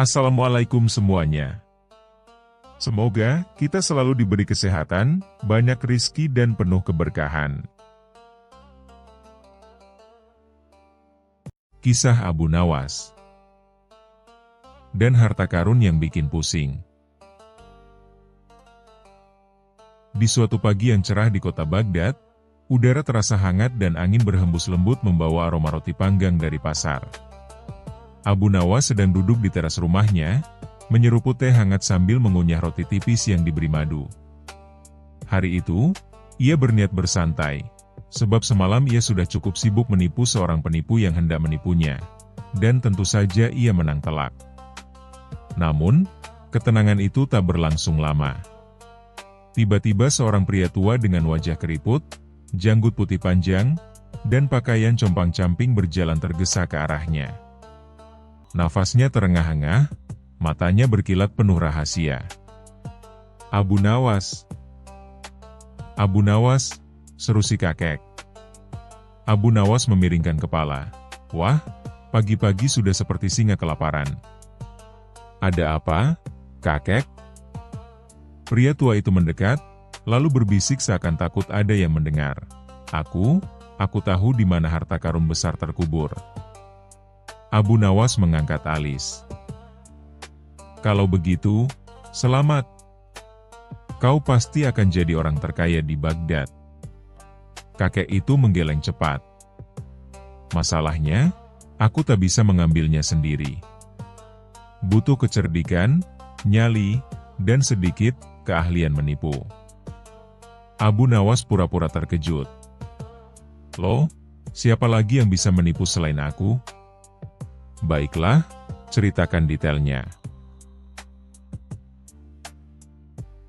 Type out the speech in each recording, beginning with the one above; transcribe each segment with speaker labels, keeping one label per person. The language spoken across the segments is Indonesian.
Speaker 1: Assalamualaikum semuanya. Semoga kita selalu diberi kesehatan, banyak rizki dan penuh keberkahan. Kisah Abu Nawas dan harta karun yang bikin pusing. Di suatu pagi yang cerah di kota Baghdad, udara terasa hangat dan angin berhembus lembut membawa aroma roti panggang dari pasar. Abu Nawas sedang duduk di teras rumahnya, menyeruput teh hangat sambil mengunyah roti tipis yang diberi madu. Hari itu, ia berniat bersantai, sebab semalam ia sudah cukup sibuk menipu seorang penipu yang hendak menipunya, dan tentu saja ia menang telak. Namun, ketenangan itu tak berlangsung lama. Tiba-tiba seorang pria tua dengan wajah keriput, janggut putih panjang, dan pakaian compang-camping berjalan tergesa ke arahnya. Nafasnya terengah-engah, matanya berkilat penuh rahasia. Abu Nawas! Abu Nawas! Seru si kakek. Abu Nawas memiringkan kepala. Wah, pagi-pagi sudah seperti singa kelaparan. Ada apa, kakek? Pria tua itu mendekat, lalu berbisik seakan takut ada yang mendengar. Aku tahu di mana harta karun besar terkubur. Abu Nawas mengangkat alis. Kalau begitu, selamat. Kau pasti akan jadi orang terkaya di Baghdad. Kakek itu menggeleng cepat. Masalahnya, aku tak bisa mengambilnya sendiri. Butuh kecerdikan, nyali, dan sedikit keahlian menipu. Abu Nawas pura-pura terkejut. Loh, siapa lagi yang bisa menipu selain aku? Baiklah, ceritakan detailnya.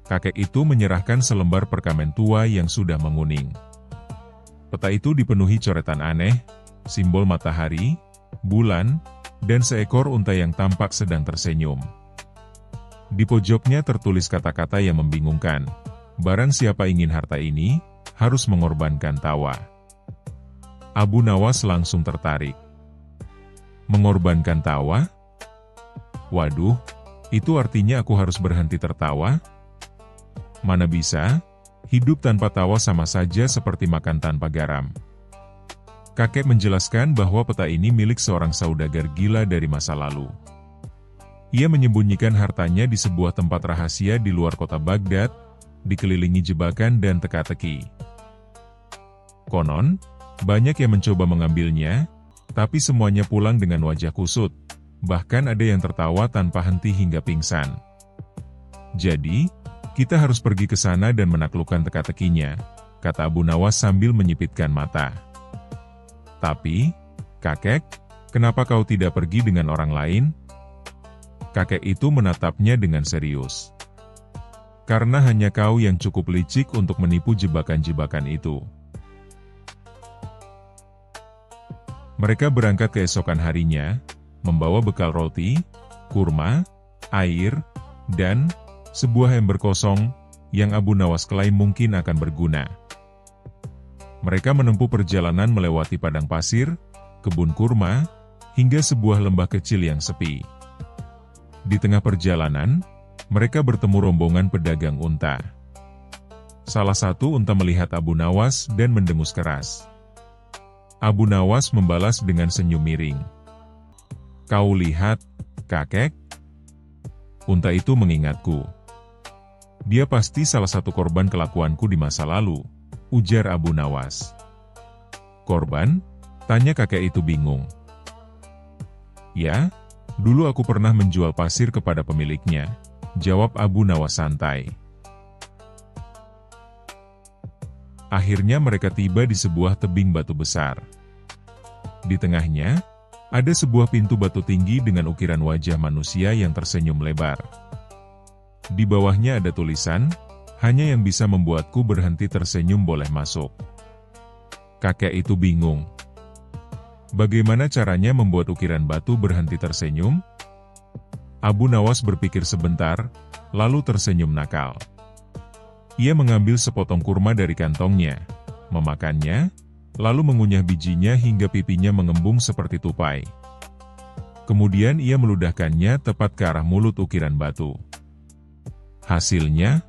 Speaker 1: Kakek itu menyerahkan selembar perkamen tua yang sudah menguning. Peta itu dipenuhi coretan aneh, simbol matahari, bulan, dan seekor unta yang tampak sedang tersenyum. Di pojoknya tertulis kata-kata yang membingungkan. Barang siapa ingin harta ini, harus mengorbankan tawa. Abu Nawas langsung tertarik. Mengorbankan tawa? Waduh, itu artinya aku harus berhenti tertawa? Mana bisa, hidup tanpa tawa sama saja seperti makan tanpa garam. Kakek menjelaskan bahwa peta ini milik seorang saudagar gila dari masa lalu. Ia menyembunyikan hartanya di sebuah tempat rahasia di luar kota Baghdad, dikelilingi jebakan dan teka-teki. Konon, banyak yang mencoba mengambilnya, tapi semuanya pulang dengan wajah kusut, bahkan ada yang tertawa tanpa henti hingga pingsan. Jadi, kita harus pergi ke sana dan menaklukkan teka-tekinya, kata Abu Nawas sambil menyipitkan mata. Tapi, kakek, kenapa kau tidak pergi dengan orang lain? Kakek itu menatapnya dengan serius. Karena hanya kau yang cukup licik untuk menipu jebakan-jebakan itu. Mereka berangkat keesokan harinya, membawa bekal roti, kurma, air, dan sebuah ember kosong yang Abu Nawas klaim mungkin akan berguna. Mereka menempuh perjalanan melewati padang pasir, kebun kurma, hingga sebuah lembah kecil yang sepi. Di tengah perjalanan, mereka bertemu rombongan pedagang unta. Salah satu unta melihat Abu Nawas dan mendengus keras. Abu Nawas membalas dengan senyum miring. Kau lihat, kakek? Unta itu mengingatku. Dia pasti salah satu korban kelakuanku di masa lalu, ujar Abu Nawas. Korban? Tanya kakek itu bingung. Ya, dulu aku pernah menjual pasir kepada pemiliknya, jawab Abu Nawas santai. Akhirnya mereka tiba di sebuah tebing batu besar. Di tengahnya, ada sebuah pintu batu tinggi dengan ukiran wajah manusia yang tersenyum lebar. Di bawahnya ada tulisan, hanya yang bisa membuatku berhenti tersenyum boleh masuk. Kakek itu bingung. Bagaimana caranya membuat ukiran batu berhenti tersenyum? Abu Nawas berpikir sebentar, lalu tersenyum nakal. Ia mengambil sepotong kurma dari kantongnya, memakannya, lalu mengunyah bijinya hingga pipinya mengembung seperti tupai. Kemudian ia meludahkannya tepat ke arah mulut ukiran batu. Hasilnya,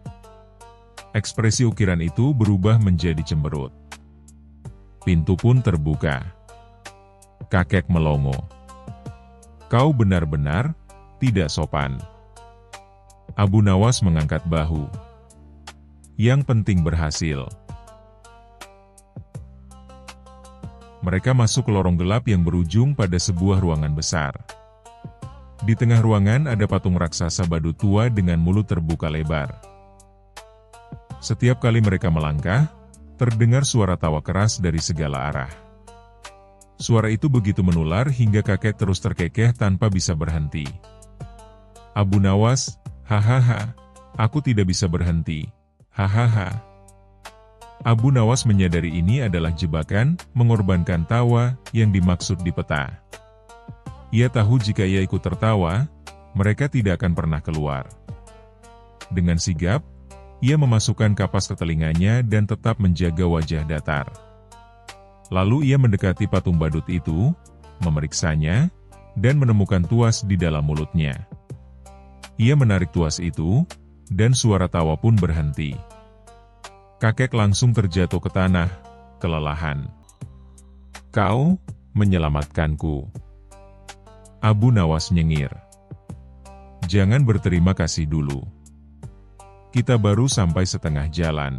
Speaker 1: ekspresi ukiran itu berubah menjadi cemberut. Pintu pun terbuka. Kakek melongo. "Kau benar-benar tidak sopan." Abu Nawas mengangkat bahu. "Yang penting berhasil." Mereka masuk ke lorong gelap yang berujung pada sebuah ruangan besar. Di tengah ruangan ada patung raksasa badut tua dengan mulut terbuka lebar. Setiap kali mereka melangkah, terdengar suara tawa keras dari segala arah. Suara itu begitu menular hingga kakek terus terkekeh tanpa bisa berhenti. "Abu Nawas, hahaha, aku tidak bisa berhenti, hahaha." Abu Nawas menyadari ini adalah jebakan, mengorbankan tawa yang dimaksud di peta. Ia tahu jika ia ikut tertawa, mereka tidak akan pernah keluar. Dengan sigap, ia memasukkan kapas ke telinganya dan tetap menjaga wajah datar. Lalu ia mendekati patung badut itu, memeriksanya, dan menemukan tuas di dalam mulutnya. Ia menarik tuas itu, dan suara tawa pun berhenti. Kakek langsung terjatuh ke tanah, kelelahan. "Kau menyelamatkanku." Abu Nawas nyengir. "Jangan berterima kasih dulu. Kita baru sampai setengah jalan."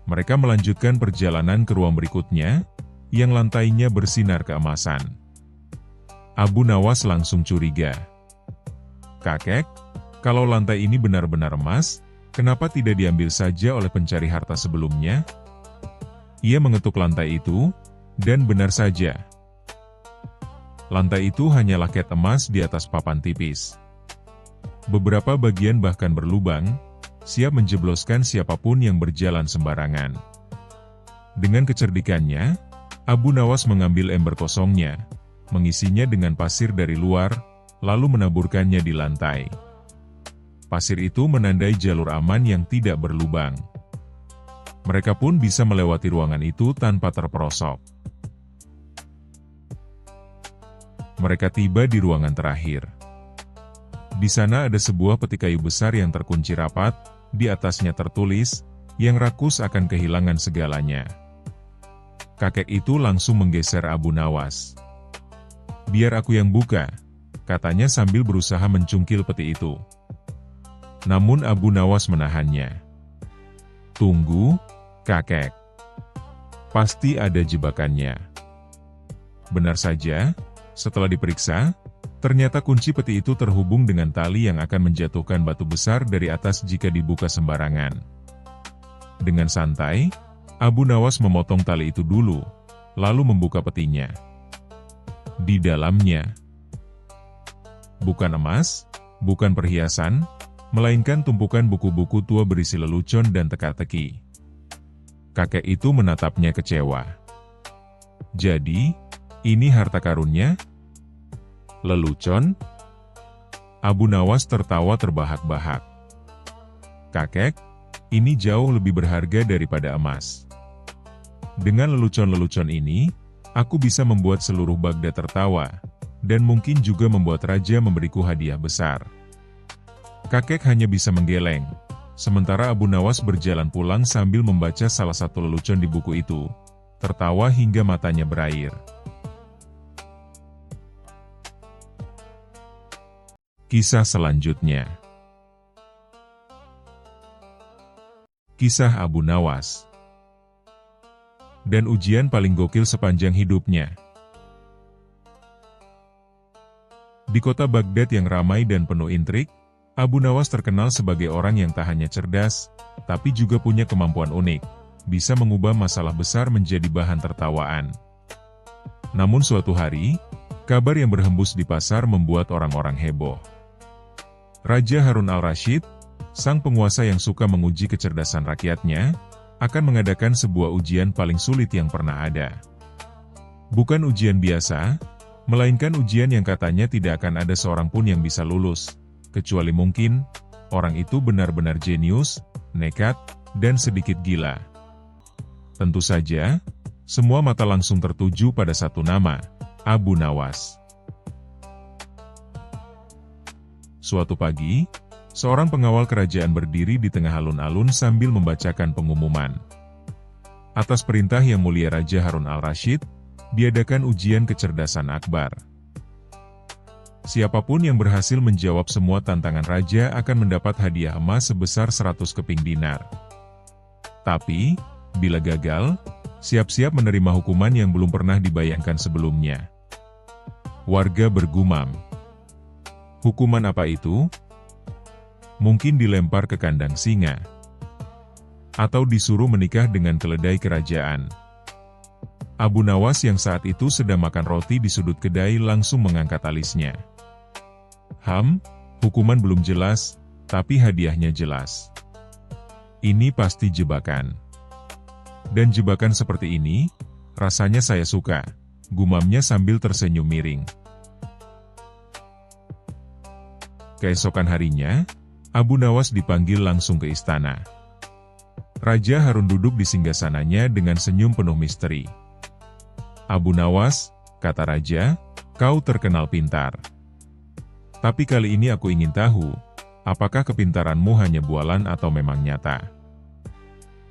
Speaker 1: Mereka melanjutkan perjalanan ke ruang berikutnya, yang lantainya bersinar keemasan. Abu Nawas langsung curiga. "Kakek, kalau lantai ini benar-benar emas, kenapa tidak diambil saja oleh pencari harta sebelumnya?" Ia mengetuk lantai itu, dan benar saja. Lantai itu hanyalah cat emas di atas papan tipis. Beberapa bagian bahkan berlubang, siap menjebloskan siapapun yang berjalan sembarangan. Dengan kecerdikannya, Abu Nawas mengambil ember kosongnya, mengisinya dengan pasir dari luar, lalu menaburkannya di lantai. Pasir itu menandai jalur aman yang tidak berlubang. Mereka pun bisa melewati ruangan itu tanpa terperosok. Mereka tiba di ruangan terakhir. Di sana ada sebuah peti kayu besar yang terkunci rapat, di atasnya tertulis, "Yang rakus akan kehilangan segalanya." Kakek itu langsung menggeser Abu Nawas. "Biar aku yang buka," katanya sambil berusaha mencungkil peti itu. Namun Abu Nawas menahannya. "Tunggu, kakek. Pasti ada jebakannya." Benar saja, setelah diperiksa, ternyata kunci peti itu terhubung dengan tali yang akan menjatuhkan batu besar dari atas jika dibuka sembarangan. Dengan santai, Abu Nawas memotong tali itu dulu, lalu membuka petinya. Di dalamnya, bukan emas, bukan perhiasan, melainkan tumpukan buku-buku tua berisi lelucon dan teka-teki. Kakek itu menatapnya kecewa. "Jadi, ini harta karunnya? Lelucon?" Abu Nawas tertawa terbahak-bahak. "Kakek, ini jauh lebih berharga daripada emas. Dengan lelucon-lelucon ini, aku bisa membuat seluruh Baghdad tertawa, dan mungkin juga membuat raja memberiku hadiah besar." Kakek hanya bisa menggeleng, sementara Abu Nawas berjalan pulang sambil membaca salah satu lelucon di buku itu, tertawa hingga matanya berair. Kisah selanjutnya. Kisah Abu Nawas. Dan ujian paling gokil sepanjang hidupnya. Di kota Baghdad yang ramai dan penuh intrik, Abu Nawas terkenal sebagai orang yang tak hanya cerdas, tapi juga punya kemampuan unik, bisa mengubah masalah besar menjadi bahan tertawaan. Namun suatu hari, kabar yang berhembus di pasar membuat orang-orang heboh. Raja Harun al-Rashid, sang penguasa yang suka menguji kecerdasan rakyatnya, akan mengadakan sebuah ujian paling sulit yang pernah ada. Bukan ujian biasa, melainkan ujian yang katanya tidak akan ada seorang pun yang bisa lulus, kecuali mungkin, orang itu benar-benar jenius, nekat, dan sedikit gila. Tentu saja, Semua mata langsung tertuju pada satu nama, Abu Nawas. Suatu pagi, seorang pengawal kerajaan berdiri di tengah alun-alun sambil membacakan pengumuman. Atas perintah Yang Mulia Raja Harun al-Rashid, diadakan ujian kecerdasan akbar. Siapapun yang berhasil menjawab semua tantangan raja akan mendapat hadiah emas sebesar 100 keping dinar. Tapi, bila gagal, siap-siap menerima hukuman yang belum pernah dibayangkan sebelumnya. Warga bergumam. Hukuman apa itu? Mungkin dilempar ke kandang singa. Atau disuruh menikah dengan keledai kerajaan. Abu Nawas yang saat itu sedang makan roti di sudut kedai langsung mengangkat alisnya. Hukuman belum jelas, tapi hadiahnya jelas. Ini pasti jebakan. Dan jebakan seperti ini, rasanya saya suka, gumamnya sambil tersenyum miring. Keesokan harinya, Abu Nawas dipanggil langsung ke istana. Raja Harun duduk di singgasananya dengan senyum penuh misteri. Abu Nawas, kata raja, kau terkenal pintar. Tapi kali ini aku ingin tahu, apakah kepintaranmu hanya bualan atau memang nyata?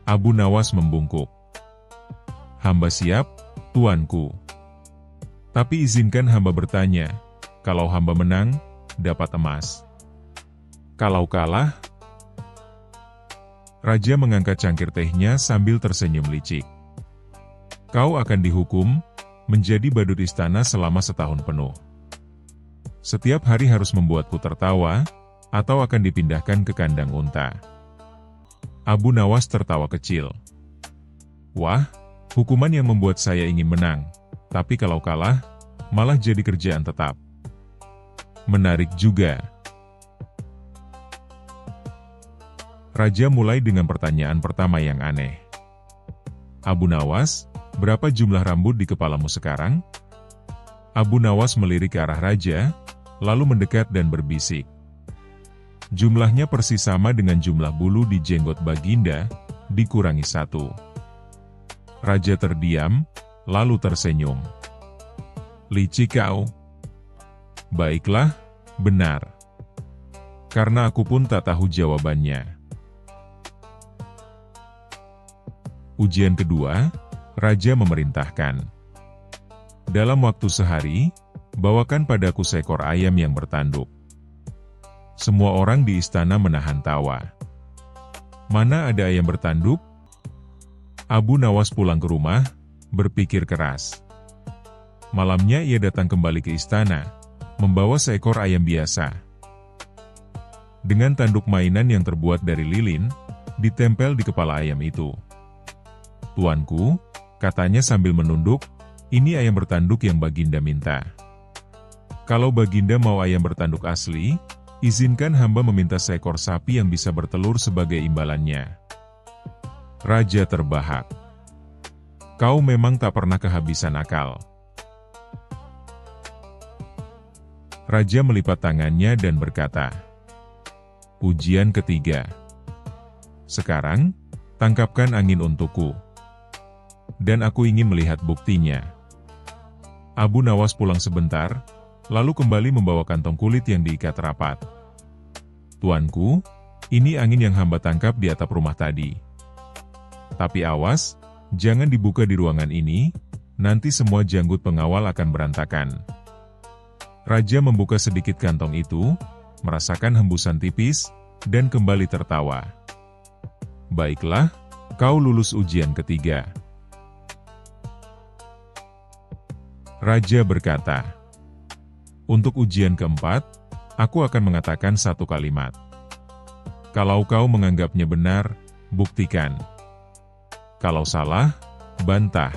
Speaker 1: Abu Nawas membungkuk. Hamba siap, tuanku. Tapi izinkan hamba bertanya, kalau hamba menang, dapat emas. Kalau kalah? Raja mengangkat cangkir tehnya sambil tersenyum licik. Kau akan dihukum, menjadi badut istana selama setahun penuh. Setiap hari harus membuatku tertawa, atau akan dipindahkan ke kandang unta. Abu Nawas tertawa kecil. Wah, hukuman yang membuat saya ingin menang, tapi kalau kalah, malah jadi kerjaan tetap. Menarik juga. Raja mulai dengan pertanyaan pertama yang aneh. Abu Nawas, berapa jumlah rambut di kepalamu sekarang? Abu Nawas melirik ke arah raja, lalu mendekat dan berbisik. Jumlahnya persis sama dengan jumlah bulu di jenggot Baginda, dikurangi 1. Raja terdiam, lalu tersenyum. Licik kau. Baiklah, benar. Karena aku pun tak tahu jawabannya. Ujian kedua, Raja memerintahkan. Dalam waktu sehari, bawakan padaku seekor ayam yang bertanduk. Semua orang di istana menahan tawa. Mana ada ayam bertanduk? Abu Nawas pulang ke rumah, berpikir keras. Malamnya ia datang kembali ke istana, membawa seekor ayam biasa. Dengan tanduk mainan yang terbuat dari lilin, ditempel di kepala ayam itu. Tuanku, katanya sambil menunduk, ini ayam bertanduk yang Baginda minta. Kalau Baginda mau ayam bertanduk asli, izinkan hamba meminta seekor sapi yang bisa bertelur sebagai imbalannya. Raja terbahak. Kau memang tak pernah kehabisan akal. Raja melipat tangannya dan berkata, ujian ketiga. Sekarang, tangkapkan angin untukku. Dan aku ingin melihat buktinya. Abu Nawas pulang sebentar, lalu kembali membawa kantong kulit yang diikat rapat. Tuanku, ini angin yang hamba tangkap di atap rumah tadi. Tapi awas, jangan dibuka di ruangan ini, nanti semua janggut pengawal akan berantakan. Raja membuka sedikit kantong itu, merasakan hembusan tipis, dan kembali tertawa. Baiklah, kau lulus ujian ketiga. Raja berkata, untuk ujian keempat, aku akan mengatakan satu kalimat. Kalau kau menganggapnya benar, buktikan. Kalau salah, bantah.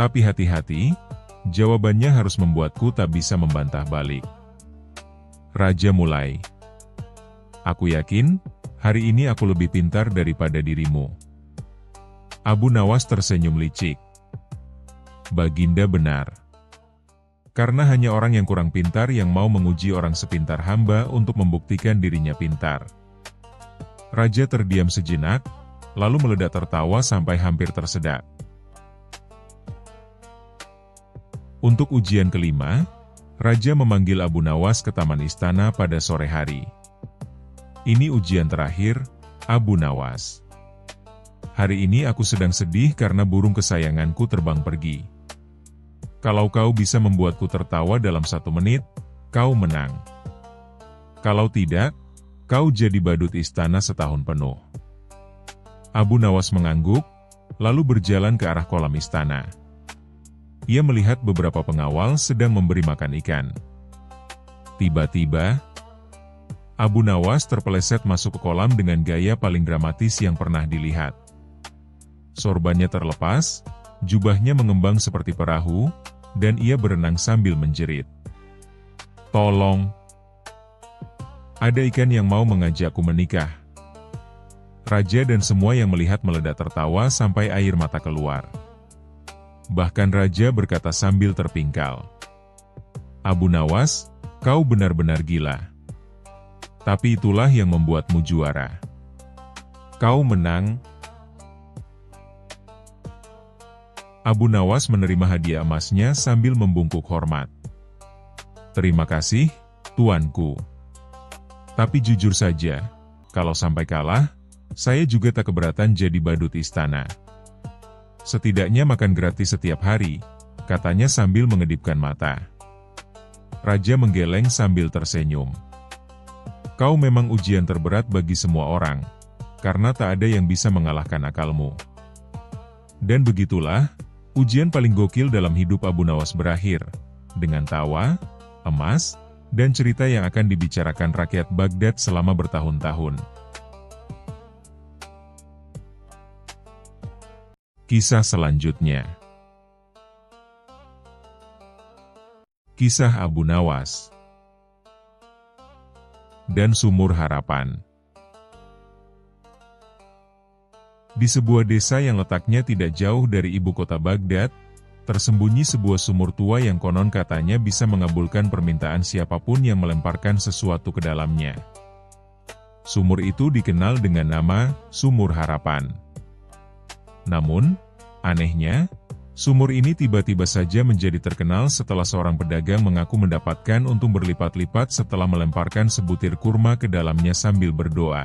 Speaker 1: Tapi hati-hati, jawabannya harus membuatku tak bisa membantah balik. Raja mulai. Aku yakin, hari ini aku lebih pintar daripada dirimu. Abu Nawas tersenyum licik. Baginda benar. Karena hanya orang yang kurang pintar yang mau menguji orang sepintar hamba untuk membuktikan dirinya pintar. Raja terdiam sejenak, lalu meledak tertawa sampai hampir tersedak. Untuk ujian kelima, Raja memanggil Abu Nawas ke taman istana pada sore hari. Ini ujian terakhir, Abu Nawas. Hari ini aku sedang sedih karena burung kesayanganku terbang pergi. Kalau kau bisa membuatku tertawa dalam 1 menit, kau menang. Kalau tidak, kau jadi badut istana setahun penuh. Abu Nawas mengangguk, lalu berjalan ke arah kolam istana. Ia melihat beberapa pengawal sedang memberi makan ikan. Tiba-tiba, Abu Nawas terpeleset masuk ke kolam dengan gaya paling dramatis yang pernah dilihat. Sorbannya terlepas, jubahnya mengembang seperti perahu, dan ia berenang sambil menjerit. Tolong! Ada ikan yang mau mengajakku menikah. Raja dan semua yang melihat meledak tertawa sampai air mata keluar. Bahkan Raja berkata sambil terpingkal. Abu Nawas, kau benar-benar gila. Tapi itulah yang membuatmu juara. Kau menang. Abu Nawas menerima hadiah emasnya sambil membungkuk hormat. Terima kasih, tuanku. Tapi jujur saja, kalau sampai kalah, saya juga tak keberatan jadi badut istana. Setidaknya makan gratis setiap hari, katanya sambil mengedipkan mata. Raja menggeleng sambil tersenyum. Kau memang ujian terberat bagi semua orang, karena tak ada yang bisa mengalahkan akalmu. Dan begitulah, ujian paling gokil dalam hidup Abu Nawas berakhir, dengan tawa, emas, dan cerita yang akan dibicarakan rakyat Baghdad selama bertahun-tahun. Kisah selanjutnya. Kisah Abu Nawas dan Sumur Harapan. Di sebuah desa yang letaknya tidak jauh dari ibu kota Baghdad, tersembunyi sebuah sumur tua yang konon katanya bisa mengabulkan permintaan siapapun yang melemparkan sesuatu ke dalamnya. Sumur itu dikenal dengan nama Sumur Harapan. Namun, anehnya, sumur ini tiba-tiba saja menjadi terkenal setelah seorang pedagang mengaku mendapatkan untung berlipat-lipat setelah melemparkan sebutir kurma ke dalamnya sambil berdoa.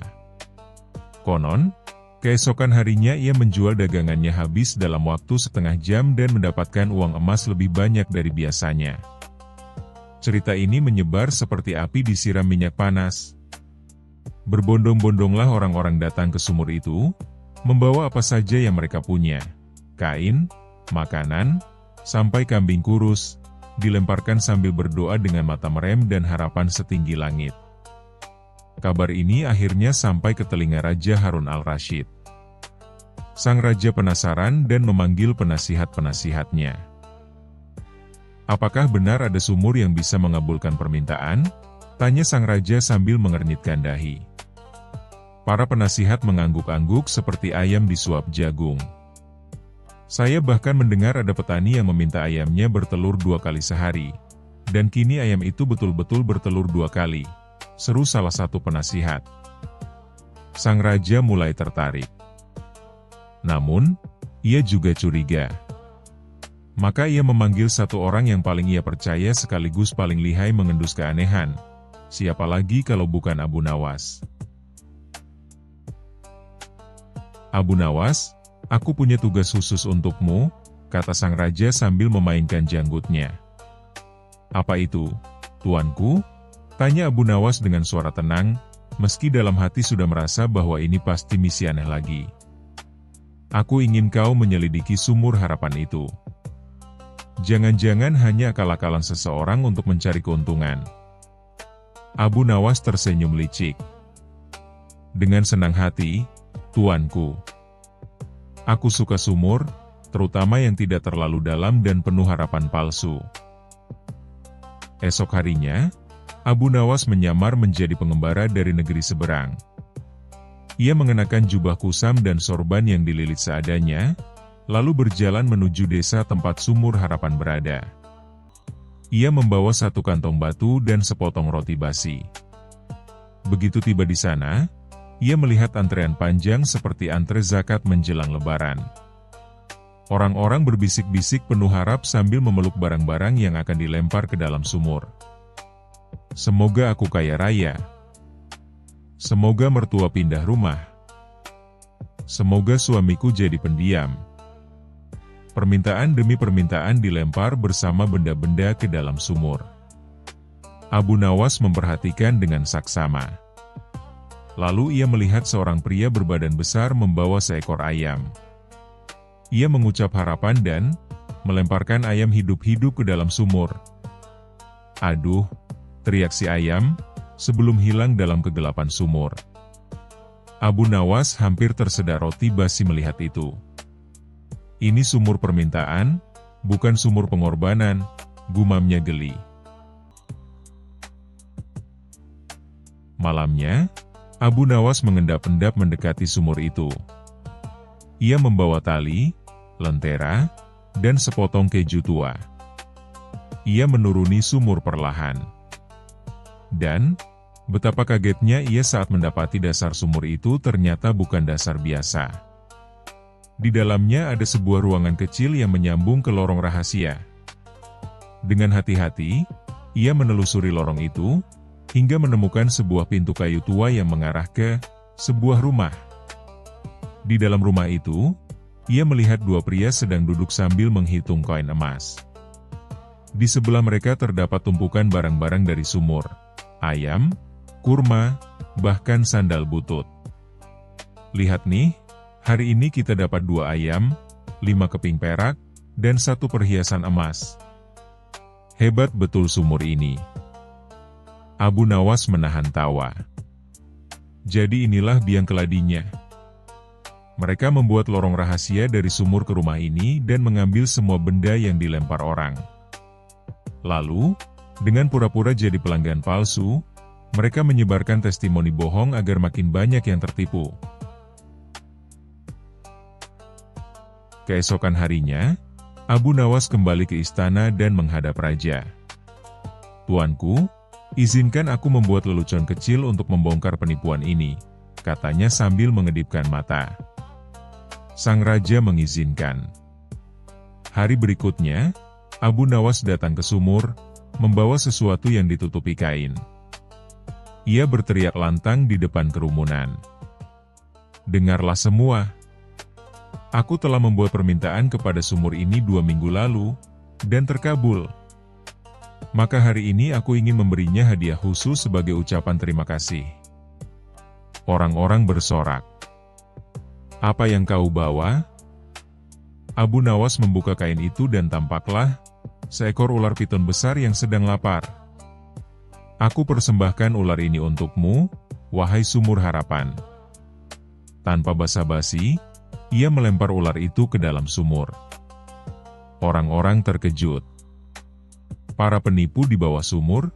Speaker 1: Konon, keesokan harinya ia menjual dagangannya habis dalam waktu setengah jam dan mendapatkan uang emas lebih banyak dari biasanya. Cerita ini menyebar seperti api disiram minyak panas. Berbondong-bondonglah orang-orang datang ke sumur itu, membawa apa saja yang mereka punya, kain, makanan, sampai kambing kurus, dilemparkan sambil berdoa dengan mata merem dan harapan setinggi langit. Kabar ini akhirnya sampai ke telinga Raja Harun al-Rasyid. Sang Raja penasaran dan memanggil penasihat-penasihatnya. Apakah benar ada sumur yang bisa mengabulkan permintaan? Tanya sang Raja sambil mengernyitkan dahi. Para penasihat mengangguk-angguk seperti ayam disuap jagung. Saya bahkan mendengar ada petani yang meminta ayamnya bertelur 2 kali sehari. Dan kini ayam itu betul-betul bertelur 2 kali, seru salah satu penasihat. Sang Raja mulai tertarik. Namun, ia juga curiga. Maka ia memanggil satu orang yang paling ia percaya sekaligus paling lihai mengendus keanehan. Siapa lagi kalau bukan Abu Nawas? Abu Nawas, aku punya tugas khusus untukmu, kata sang Raja sambil memainkan janggutnya. Apa itu, tuanku? Tanya Abu Nawas dengan suara tenang, meski dalam hati sudah merasa bahwa ini pasti misi aneh lagi. Aku ingin kau menyelidiki sumur harapan itu. Jangan-jangan hanya akal-akalan seseorang untuk mencari keuntungan. Abu Nawas tersenyum licik. Dengan senang hati, tuanku. Aku suka sumur, terutama yang tidak terlalu dalam dan penuh harapan palsu. Esok harinya, Abu Nawas menyamar menjadi pengembara dari negeri seberang. Ia mengenakan jubah kusam dan sorban yang dililit seadanya, lalu berjalan menuju desa tempat sumur harapan berada. Ia membawa 1 kantong batu dan sepotong roti basi. Begitu tiba di sana, ia melihat antrean panjang seperti antre zakat menjelang lebaran. Orang-orang berbisik-bisik penuh harap sambil memeluk barang-barang yang akan dilempar ke dalam sumur. Semoga aku kaya raya. Semoga mertua pindah rumah. Semoga suamiku jadi pendiam. Permintaan demi permintaan dilempar bersama benda-benda ke dalam sumur. Abu Nawas memperhatikan dengan saksama. Lalu ia melihat seorang pria berbadan besar membawa seekor ayam. Ia mengucap harapan dan melemparkan ayam hidup-hidup ke dalam sumur. "Aduh!" teriak si ayam, sebelum hilang dalam kegelapan sumur. Abu Nawas hampir tersedar roti basi melihat itu. "Ini sumur permintaan, bukan sumur pengorbanan," gumamnya geli. Malamnya, Abu Nawas mengendap-endap mendekati sumur itu. Ia membawa tali, lentera, dan sepotong keju tua. Ia menuruni sumur perlahan. Dan, betapa kagetnya ia saat mendapati dasar sumur itu ternyata bukan dasar biasa. Di dalamnya ada sebuah ruangan kecil yang menyambung ke lorong rahasia. Dengan hati-hati, ia menelusuri lorong itu, hingga menemukan sebuah pintu kayu tua yang mengarah ke sebuah rumah. Di dalam rumah itu, ia melihat dua pria sedang duduk sambil menghitung koin emas. Di sebelah mereka terdapat tumpukan barang-barang dari sumur, ayam, kurma, bahkan sandal butut. "Lihat nih, hari ini kita dapat 2 ayam, 5 keping perak, dan 1 perhiasan emas. Hebat betul sumur ini." Abu Nawas menahan tawa. Jadi inilah biang keladinya. Mereka membuat lorong rahasia dari sumur ke rumah ini dan mengambil semua benda yang dilempar orang. Lalu, dengan pura-pura jadi pelanggan palsu, mereka menyebarkan testimoni bohong agar makin banyak yang tertipu. Keesokan harinya, Abu Nawas kembali ke istana dan menghadap raja. "Tuanku, izinkan aku membuat lelucon kecil untuk membongkar penipuan ini," katanya sambil mengedipkan mata. Sang raja mengizinkan. Hari berikutnya, Abu Nawas datang ke sumur, membawa sesuatu yang ditutupi kain. Ia berteriak lantang di depan kerumunan. "Dengarlah semua. Aku telah membuat permintaan kepada sumur ini 2 minggu lalu, dan terkabul. Maka hari ini aku ingin memberinya hadiah khusus sebagai ucapan terima kasih." Orang-orang bersorak. "Apa yang kau bawa?" Abu Nawas membuka kain itu dan tampaklah seekor ular piton besar yang sedang lapar. "Aku persembahkan ular ini untukmu, wahai sumur harapan." Tanpa basa-basi, ia melempar ular itu ke dalam sumur. Orang-orang terkejut. Para penipu di bawah sumur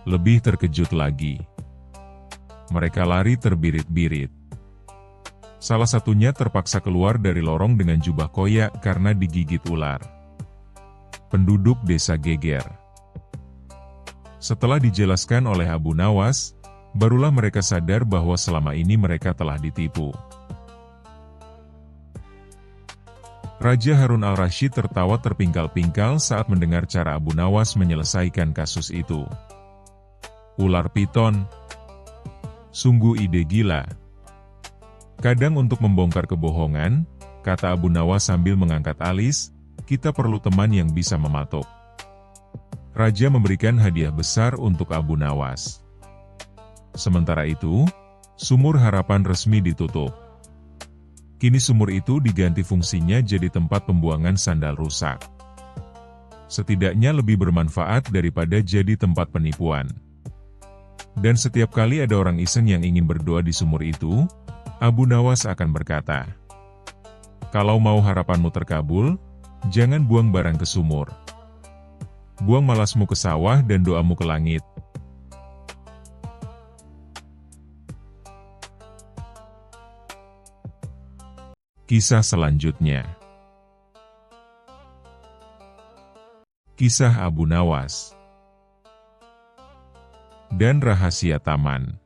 Speaker 1: lebih terkejut lagi. Mereka lari terbirit-birit. Salah satunya terpaksa keluar dari lorong dengan jubah koyak karena digigit ular. Penduduk desa geger. Setelah dijelaskan oleh Abu Nawas, barulah mereka sadar bahwa selama ini mereka telah ditipu. Raja Harun al-Rasyid tertawa terpingkal-pingkal saat mendengar cara Abu Nawas menyelesaikan kasus itu. "Ular piton. Sungguh ide gila. Kadang untuk membongkar kebohongan," kata Abu Nawas sambil mengangkat alis, "kita perlu teman yang bisa mematuk." Raja memberikan hadiah besar untuk Abu Nawas. Sementara itu, sumur harapan resmi ditutup. Kini sumur itu diganti fungsinya jadi tempat pembuangan sandal rusak. Setidaknya lebih bermanfaat daripada jadi tempat penipuan. Dan setiap kali ada orang iseng yang ingin berdoa di sumur itu, Abu Nawas akan berkata, "Kalau mau harapanmu terkabul, jangan buang barang ke sumur. Buang malasmu ke sawah dan doamu ke langit." Kisah selanjutnya. Kisah Abu Nawas dan rahasia taman.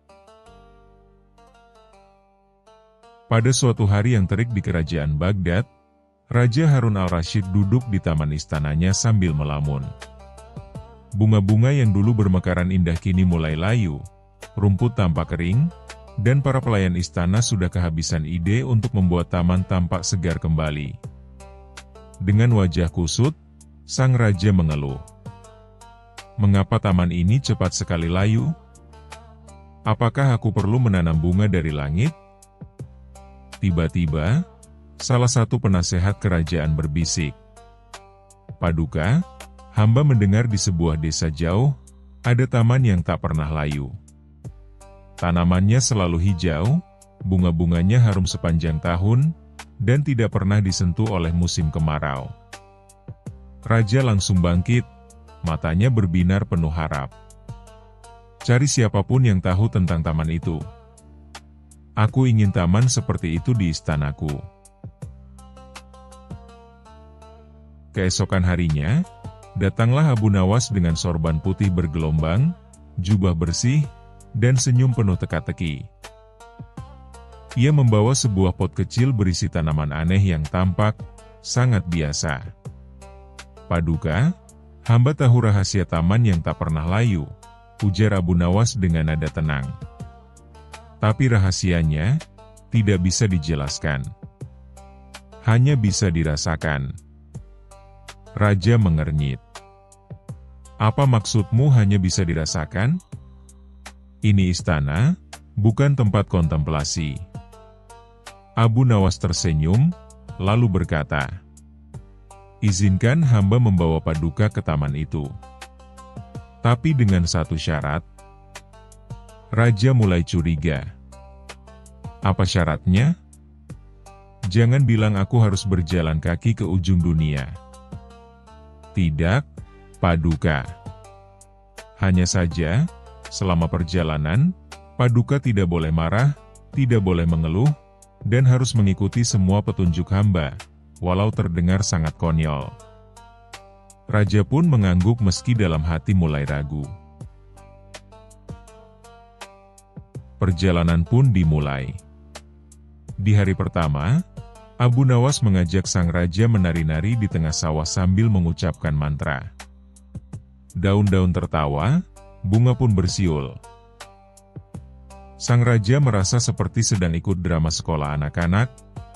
Speaker 1: Pada suatu hari yang terik di kerajaan Baghdad, Raja Harun al-Rasyid duduk di taman istananya sambil melamun. Bunga-bunga yang dulu bermekaran indah kini mulai layu, rumput tampak kering, dan para pelayan istana sudah kehabisan ide untuk membuat taman tampak segar kembali. Dengan wajah kusut, sang raja mengeluh. Mengapa taman ini cepat sekali layu? Apakah aku perlu menanam bunga dari langit? Tiba-tiba, salah satu penasehat kerajaan berbisik. Paduka, hamba mendengar di sebuah desa jauh, ada taman yang tak pernah layu. Tanamannya selalu hijau, bunga-bunganya harum sepanjang tahun, dan tidak pernah disentuh oleh musim kemarau. Raja langsung bangkit, matanya berbinar penuh harap. Cari siapapun yang tahu tentang taman itu. Aku ingin taman seperti itu di istanaku. Keesokan harinya, datanglah Abu Nawas dengan sorban putih bergelombang, jubah bersih, dan senyum penuh teka-teki. Ia membawa sebuah pot kecil berisi tanaman aneh yang tampak sangat biasa. Paduka, hamba tahu rahasia taman yang tak pernah layu, ujar Abu Nawas dengan nada tenang. Tapi rahasianya tidak bisa dijelaskan. Hanya bisa dirasakan. Raja mengernyit. Apa maksudmu hanya bisa dirasakan? Ini istana, bukan tempat kontemplasi. Abu Nawas tersenyum, lalu berkata, izinkan hamba membawa Paduka ke taman itu. Tapi dengan satu syarat. Raja mulai curiga. Apa syaratnya? Jangan bilang aku harus berjalan kaki ke ujung dunia. Tidak, Paduka. Hanya saja, selama perjalanan, Paduka tidak boleh marah, tidak boleh mengeluh, dan harus mengikuti semua petunjuk hamba, walau terdengar sangat konyol. Raja pun mengangguk meski dalam hati mulai ragu. Perjalanan pun dimulai. Di hari pertama, Abu Nawas mengajak sang raja menari-nari di tengah sawah sambil mengucapkan mantra. Daun-daun tertawa, bunga pun bersiul. Sang raja merasa seperti sedang ikut drama sekolah anak-anak,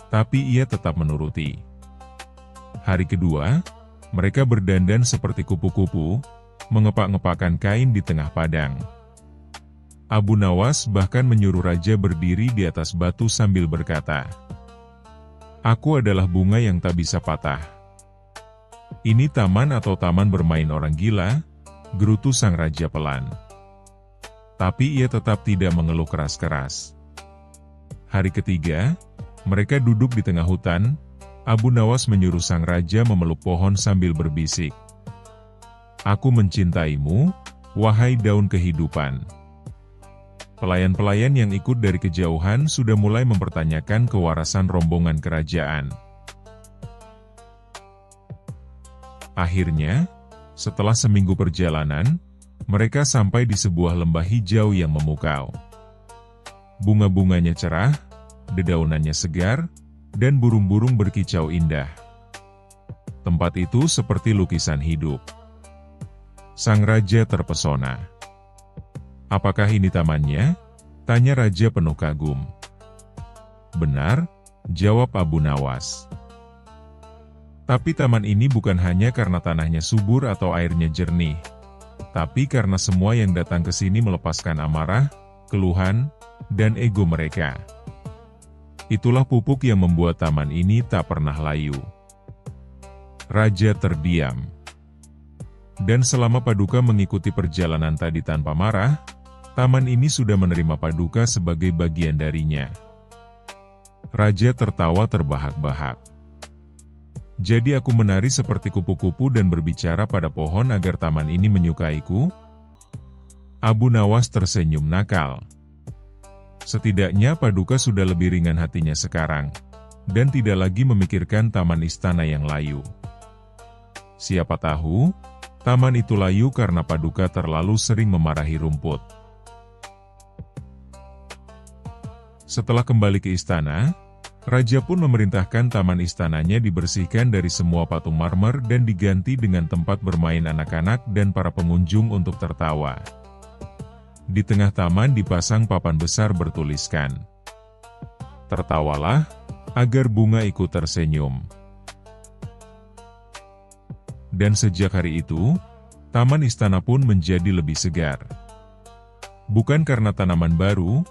Speaker 1: tapi ia tetap menuruti. Hari kedua, mereka berdandan seperti kupu-kupu, mengepak-ngepakkan kain di tengah padang. Abu Nawas bahkan menyuruh raja berdiri di atas batu sambil berkata, aku adalah bunga yang tak bisa patah. Ini taman atau taman bermain orang gila? Gerutu sang raja pelan. Tapi ia tetap tidak mengeluh keras-keras. Hari ketiga, mereka duduk di tengah hutan. Abu Nawas menyuruh sang raja memeluk pohon sambil berbisik. Aku mencintaimu, wahai daun kehidupan. Pelayan-pelayan yang ikut dari kejauhan sudah mulai mempertanyakan kewarasan rombongan kerajaan. Akhirnya, setelah seminggu perjalanan, mereka sampai di sebuah lembah hijau yang memukau. Bunga-bunganya cerah, dedaunannya segar, dan burung-burung berkicau indah. Tempat itu seperti lukisan hidup. Sang raja terpesona. Apakah ini tamannya? Tanya raja penuh kagum. Benar, jawab Abu Nawas. Tapi taman ini bukan hanya karena tanahnya subur atau airnya jernih, tapi karena semua yang datang ke sini melepaskan amarah, keluhan, dan ego mereka. Itulah pupuk yang membuat taman ini tak pernah layu. Raja terdiam. Dan selama Paduka mengikuti perjalanan tadi tanpa marah, taman ini sudah menerima Paduka sebagai bagian darinya. Raja tertawa terbahak-bahak. Jadi aku menari seperti kupu-kupu dan berbicara pada pohon agar taman ini menyukaiku? Abu Nawas tersenyum nakal. Setidaknya Paduka sudah lebih ringan hatinya sekarang, dan tidak lagi memikirkan taman istana yang layu. Siapa tahu, taman itu layu karena Paduka terlalu sering memarahi rumput. Setelah kembali ke istana, Raja pun memerintahkan taman istananya dibersihkan dari semua patung marmer dan diganti dengan tempat bermain anak-anak dan para pengunjung untuk tertawa. Di tengah taman dipasang papan besar bertuliskan, "Tertawalah, agar bunga ikut tersenyum." Dan sejak hari itu, taman istana pun menjadi lebih segar. Bukan karena tanaman baru,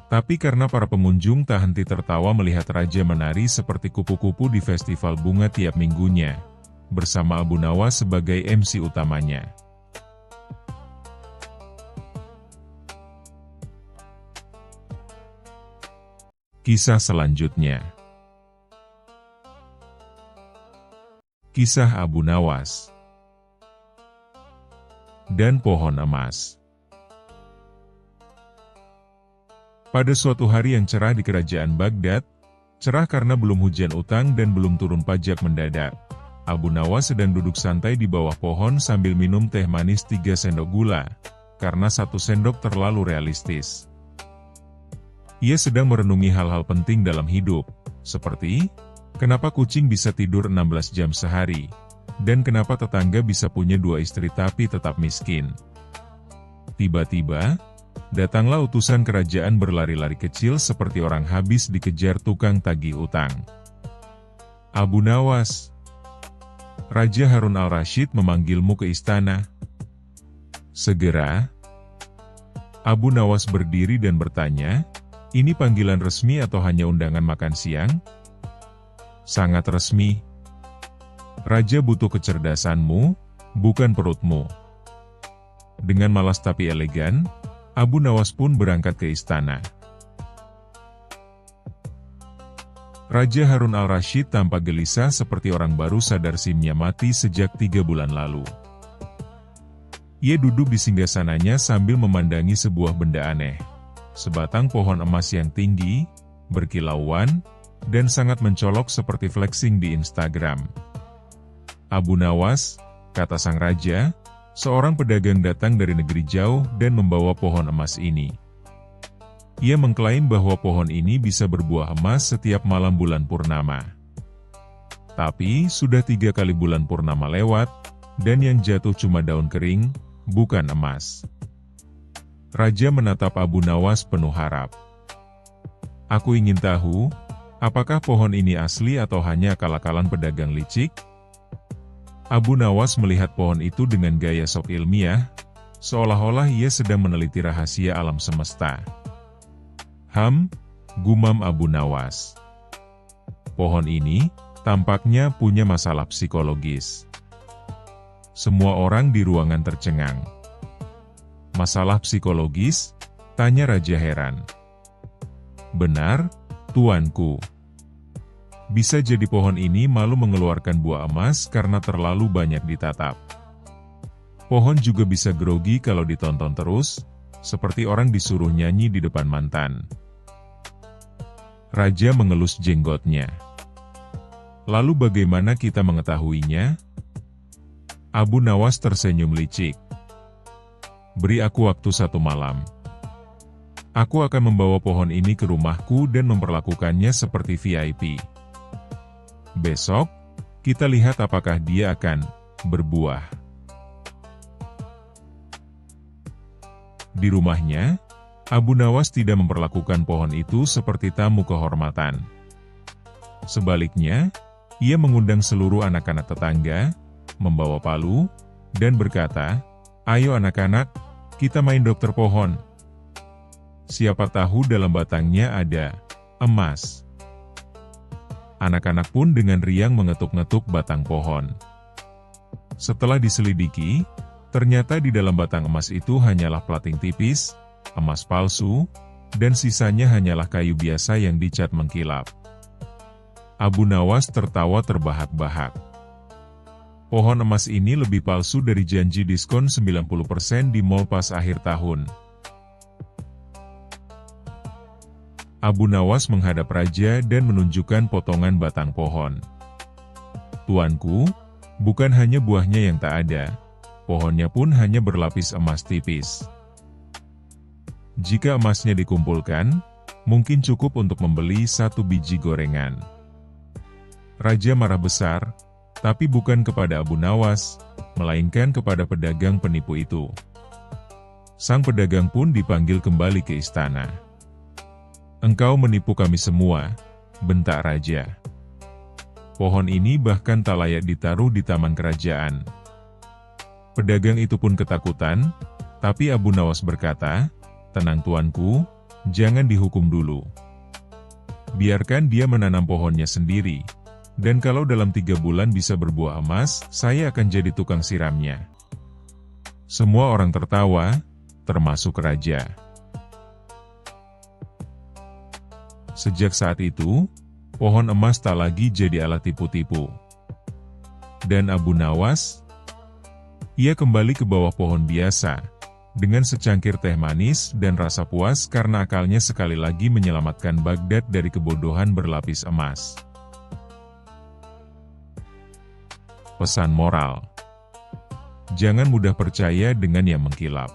Speaker 1: tapi karena para pengunjung tak henti tertawa melihat raja menari seperti kupu-kupu di festival bunga tiap minggunya, bersama Abu Nawas sebagai MC utamanya. Kisah selanjutnya. Kisah Abu Nawas dan pohon emas. Pada suatu hari yang cerah di kerajaan Baghdad, cerah karena belum hujan utang dan belum turun pajak mendadak, Abu Nawas sedang duduk santai di bawah pohon sambil minum teh manis 3 sendok gula, karena 1 sendok terlalu realistis. Ia sedang merenungi hal-hal penting dalam hidup, seperti, kenapa kucing bisa tidur 16 jam sehari, dan kenapa tetangga bisa punya 2 istri tapi tetap miskin. Tiba-tiba, datanglah utusan kerajaan berlari-lari kecil seperti orang habis dikejar tukang tagih utang. "Abu Nawas, Raja Harun al-Rashid memanggilmu ke istana." Segera, Abu Nawas berdiri dan bertanya, "Ini panggilan resmi atau hanya undangan makan siang?" "Sangat resmi. Raja butuh kecerdasanmu, bukan perutmu." Dengan malas tapi elegan, Abu Nawas pun berangkat ke istana. Raja Harun al-Rashid tampak gelisah seperti orang baru sadar SIM-nya mati sejak 3 bulan lalu. Ia duduk di singgasananya sambil memandangi sebuah benda aneh. Sebatang pohon emas yang tinggi, berkilauan, dan sangat mencolok seperti flexing di Instagram. "Abu Nawas," kata sang raja, "seorang pedagang datang dari negeri jauh dan membawa pohon emas ini. Ia mengklaim bahwa pohon ini bisa berbuah emas setiap malam bulan purnama. Tapi, sudah 3 kali bulan purnama lewat, dan yang jatuh cuma daun kering, bukan emas." Raja menatap Abu Nawas penuh harap. "Aku ingin tahu, apakah pohon ini asli atau hanya akal-akalan pedagang licik?" Abu Nawas melihat pohon itu dengan gaya sok ilmiah, seolah-olah ia sedang meneliti rahasia alam semesta. Gumam Abu Nawas. "Pohon ini, tampaknya punya masalah psikologis." Semua orang di ruangan tercengang. "Masalah psikologis?" tanya Raja heran. "Benar, tuanku. Bisa jadi pohon ini malu mengeluarkan buah emas karena terlalu banyak ditatap. Pohon juga bisa grogi kalau ditonton terus, seperti orang disuruh nyanyi di depan mantan." Raja mengelus jenggotnya. "Lalu bagaimana kita mengetahuinya?" Abu Nawas tersenyum licik. "Beri aku waktu 1 malam. Aku akan membawa pohon ini ke rumahku dan memperlakukannya seperti VIP. Besok, kita lihat apakah dia akan berbuah." Di rumahnya, Abu Nawas tidak memperlakukan pohon itu seperti tamu kehormatan. Sebaliknya, ia mengundang seluruh anak-anak tetangga, membawa palu, dan berkata, "Ayo anak-anak, kita main dokter pohon. Siapa tahu dalam batangnya ada emas." Anak-anak pun dengan riang mengetuk-ngetuk batang pohon. Setelah diselidiki, ternyata di dalam batang emas itu hanyalah plating tipis, emas palsu, dan sisanya hanyalah kayu biasa yang dicat mengkilap. Abu Nawas tertawa terbahak-bahak. Pohon emas ini lebih palsu dari janji diskon 90% di mall pas akhir tahun. Abu Nawas menghadap raja dan menunjukkan potongan batang pohon. "Tuanku, bukan hanya buahnya yang tak ada, pohonnya pun hanya berlapis emas tipis. Jika emasnya dikumpulkan, Mungkin cukup untuk membeli 1 biji gorengan. Raja marah besar, tapi bukan kepada Abu Nawas, melainkan kepada pedagang penipu itu. Sang pedagang pun dipanggil kembali ke istana. "Engkau menipu kami semua," bentak raja. "Pohon ini bahkan tak layak ditaruh di taman kerajaan." Pedagang itu pun ketakutan, tapi Abu Nawas berkata, "Tenang tuanku, jangan dihukum dulu. Biarkan dia menanam pohonnya sendiri, dan kalau dalam 3 bulan bisa berbuah emas, saya akan jadi tukang siramnya." Semua orang tertawa, termasuk raja. Sejak saat itu, pohon emas tak lagi jadi alat tipu-tipu. Dan Abu Nawas, ia kembali ke bawah pohon biasa, dengan secangkir teh manis dan rasa puas karena akalnya sekali lagi menyelamatkan Baghdad dari kebodohan berlapis emas. Pesan moral: jangan mudah percaya dengan yang mengkilap.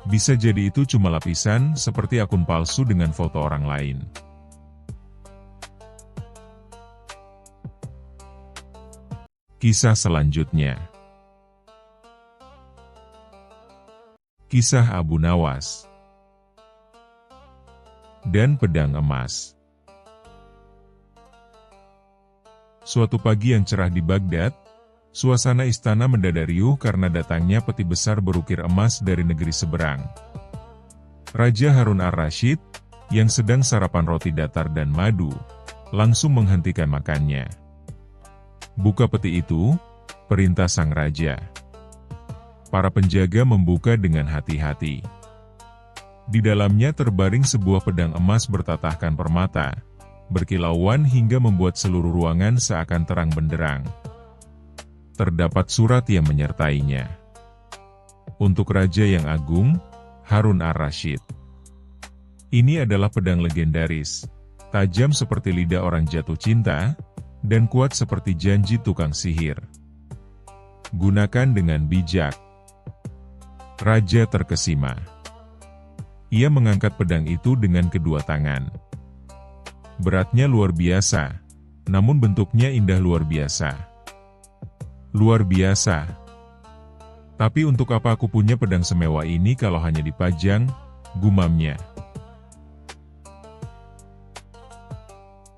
Speaker 1: Bisa jadi itu cuma lapisan, seperti akun palsu dengan foto orang lain. Kisah selanjutnya. Kisah Abu Nawas dan pedang emas. Suatu pagi yang cerah di Baghdad, suasana istana mendadak riuh karena datangnya peti besar berukir emas dari negeri seberang. Raja Harun ar-Rasyid, yang sedang sarapan roti datar dan madu, langsung menghentikan makannya. "Buka peti itu," perintah sang raja. Para penjaga membuka dengan hati-hati. Di dalamnya terbaring sebuah pedang emas bertatahkan permata, berkilauan hingga membuat seluruh ruangan seakan terang benderang. Terdapat surat yang menyertainya. Untuk Raja yang Agung, Harun ar-Rasyid. Ini adalah pedang legendaris, tajam seperti lidah orang jatuh cinta, dan kuat seperti janji tukang sihir. Gunakan dengan bijak. Raja terkesima. Ia mengangkat pedang itu dengan kedua tangan. Beratnya luar biasa, namun bentuknya indah luar biasa. Luar biasa. Tapi untuk apa aku punya pedang semewah ini kalau hanya dipajang, gumamnya.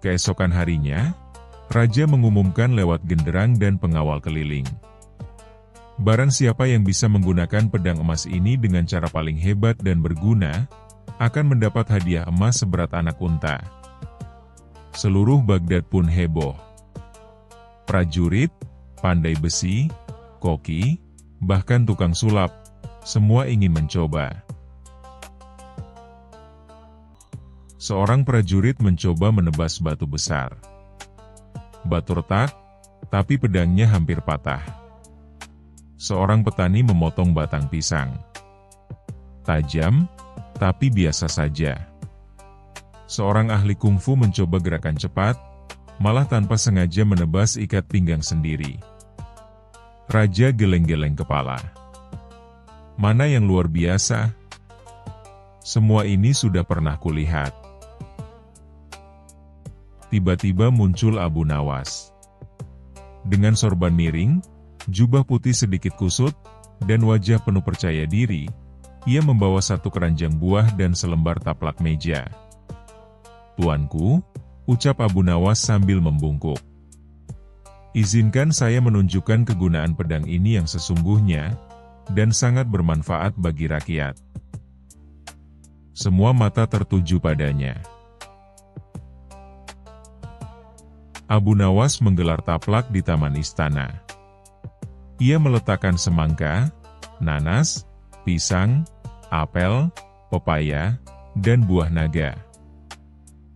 Speaker 1: Keesokan harinya, Raja mengumumkan lewat genderang dan pengawal keliling. Barang siapa yang bisa menggunakan pedang emas ini dengan cara paling hebat dan berguna, akan mendapat hadiah emas seberat anak unta. Seluruh Baghdad pun heboh. Prajurit, pandai besi, koki, bahkan tukang sulap, semua ingin mencoba. Seorang prajurit mencoba menebas batu besar. Batu retak, tapi pedangnya hampir patah. Seorang petani memotong batang pisang. Tajam, tapi biasa saja. Seorang ahli kungfu mencoba gerakan cepat, malah tanpa sengaja menebas ikat pinggang sendiri. Raja geleng-geleng kepala. Mana yang luar biasa? Semua ini sudah pernah kulihat. Tiba-tiba muncul Abu Nawas. Dengan sorban miring, jubah putih sedikit kusut, dan wajah penuh percaya diri, ia membawa satu keranjang buah dan selembar taplak meja. "Tuanku," ucap Abu Nawas sambil membungkuk. "Izinkan saya menunjukkan kegunaan pedang ini yang sesungguhnya, dan sangat bermanfaat bagi rakyat." Semua mata tertuju padanya. Abu Nawas menggelar taplak di taman istana. Ia meletakkan semangka, nanas, pisang, apel, pepaya, dan buah naga.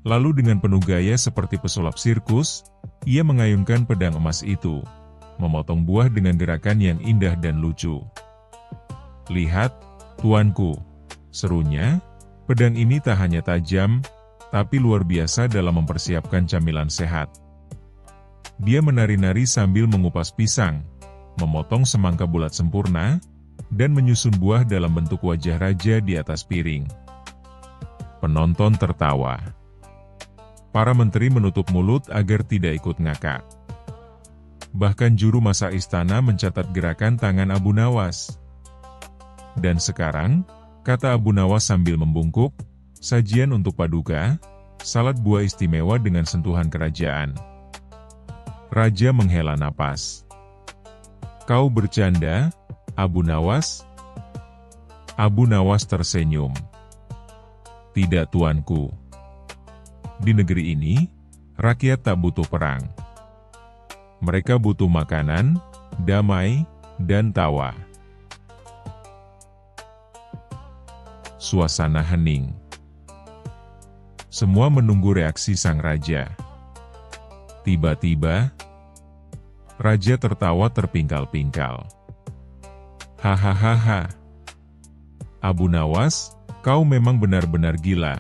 Speaker 1: Lalu dengan penuh gaya seperti pesulap sirkus, ia mengayunkan pedang emas itu, memotong buah dengan gerakan yang indah dan lucu. "Lihat, tuanku," serunya, "pedang ini tak hanya tajam, tapi luar biasa dalam mempersiapkan camilan sehat." Dia menari-nari sambil mengupas pisang, memotong semangka bulat sempurna, dan menyusun buah dalam bentuk wajah raja di atas piring. Penonton tertawa. Para menteri menutup mulut agar tidak ikut ngakak. Bahkan juru masak istana mencatat gerakan tangan Abu Nawas. Dan sekarang, kata Abu Nawas sambil membungkuk, sajian untuk paduka, salad buah istimewa dengan sentuhan kerajaan. Raja menghela napas. Kau bercanda, Abu Nawas? Abu Nawas tersenyum. Tidak tuanku. Di negeri ini, rakyat tak butuh perang. Mereka butuh makanan, damai, dan tawa. Suasana hening. Semua menunggu reaksi sang raja. Tiba-tiba, raja tertawa terpingkal-pingkal. Hahaha. Abu Nawas, kau memang benar-benar gila.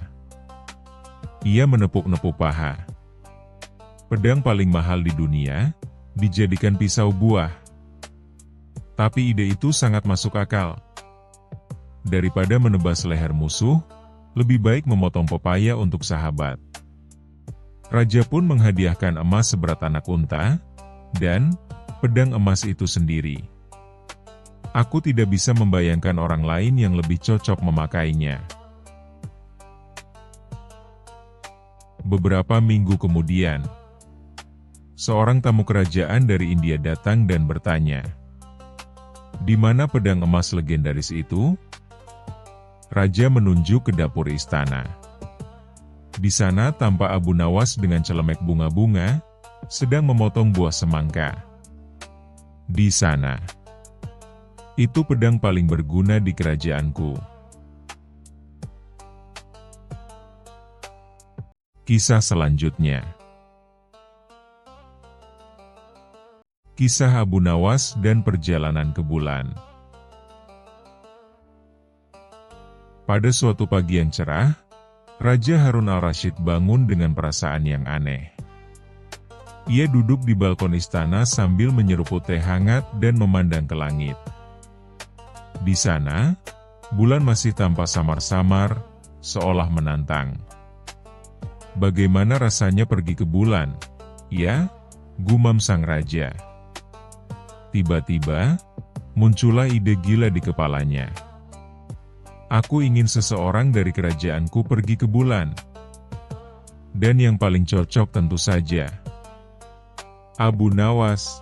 Speaker 1: Ia menepuk-nepuk paha. Pedang paling mahal di dunia, dijadikan pisau buah. Tapi ide itu sangat masuk akal. Daripada menebas leher musuh, lebih baik memotong pepaya untuk sahabat. Raja pun menghadiahkan emas seberat anak unta, dan pedang emas itu sendiri. Aku tidak bisa membayangkan orang lain yang lebih cocok memakainya. Beberapa minggu kemudian, seorang tamu kerajaan dari India datang dan bertanya, "Di mana pedang emas legendaris itu?" Raja menunjuk ke dapur istana. Di sana tampak Abu Nawas dengan celemek bunga-bunga, sedang memotong buah semangka. Di sana. Itu pedang paling berguna di kerajaanku. Kisah selanjutnya. Kisah Abu Nawas dan perjalanan ke bulan. Pada suatu pagi yang cerah, Raja Harun al-Rasyid bangun dengan perasaan yang aneh. Ia duduk di balkon istana sambil menyeruput teh hangat dan memandang ke langit. Di sana, bulan masih tampak samar-samar, seolah menantang. Bagaimana rasanya pergi ke bulan? Ya, gumam sang raja. Tiba-tiba, muncullah ide gila di kepalanya. Aku ingin seseorang dari kerajaanku pergi ke bulan. Dan yang paling cocok tentu saja Abu Nawas.